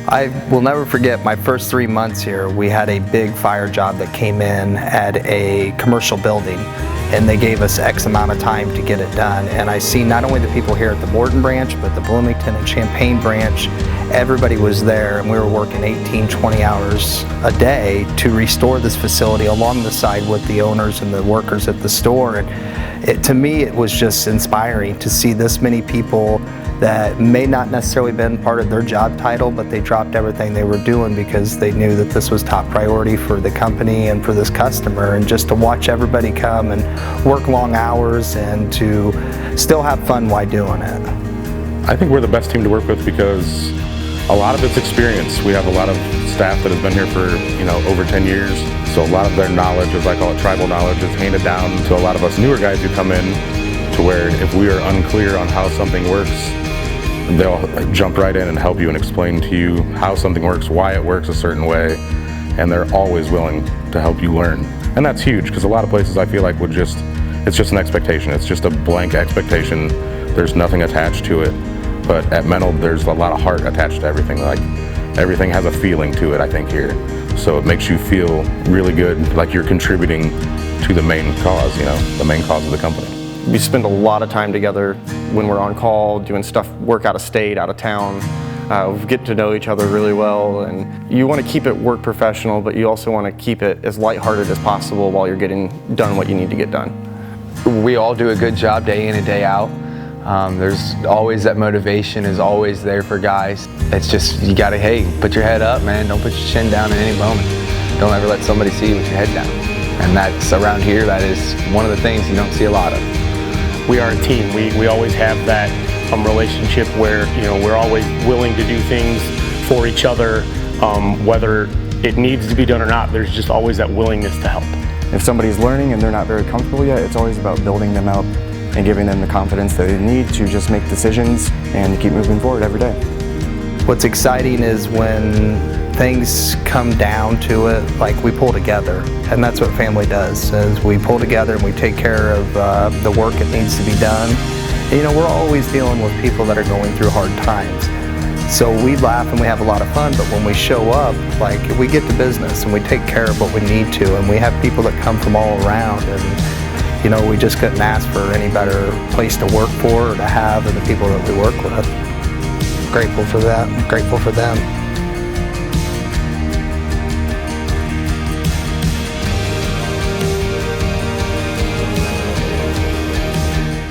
I will never forget my first 3 months here. We had a big fire job that came in at a commercial building, and they gave us X amount of time to get it done. And I see not only the people here at the Morton branch, but the Bloomington and Champaign branch, everybody was there, and we were working 18, 20 hours a day to restore this facility along the side with the owners and the workers at the store. And to me, it was just inspiring to see this many people that may not necessarily been part of their job title, but they dropped everything they were doing because they knew that this was top priority for the company and for this customer. And just to watch everybody come and work long hours and to still have fun while doing it. I think we're the best team to work with because a lot of it's experience. We have a lot of staff that has been here for, over 10 years. So a lot of their knowledge, as I call it, tribal knowledge, is handed down to a lot of us newer guys who come in, to where if we are unclear on how something works, they'll jump right in and help you and explain to you how something works, why it works a certain way, and they're always willing to help you learn. And that's huge, because a lot of places I feel like it's just an expectation. It's just a blank expectation. There's nothing attached to it. But at Menold, there's a lot of heart attached to everything. Like, everything has a feeling to it, I think, here. So it makes you feel really good, like you're contributing to the main cause, the main cause of the company. We spend a lot of time together when we're on call, doing stuff, work out of state, out of town. We get to know each other really well, and you want to keep it work professional, but you also want to keep it as lighthearted as possible while you're getting done what you need to get done. We all do a good job day in and day out. There's always that motivation is always there for guys. It's just, you gotta, hey, put your head up, man. Don't put your chin down in any moment. Don't ever let somebody see you with your head down. And that's, around here, that is one of the things you don't see a lot of. We are a team. We always have that relationship where we're always willing to do things for each other, whether it needs to be done or not. There's just always that willingness to help. If somebody's learning and they're not very comfortable yet, it's always about building them up and giving them the confidence that they need to just make decisions and keep moving forward every day. What's exciting is when things come down to it, like we pull together, and that's what family does, is we pull together and we take care of the work that needs to be done. And, we're always dealing with people that are going through hard times. So we laugh and we have a lot of fun, but when we show up, like, we get to business and we take care of what we need to, and we have people that come from all around, and we just couldn't ask for any better place to work for or to have than the people that we work with. Grateful for that, grateful for them.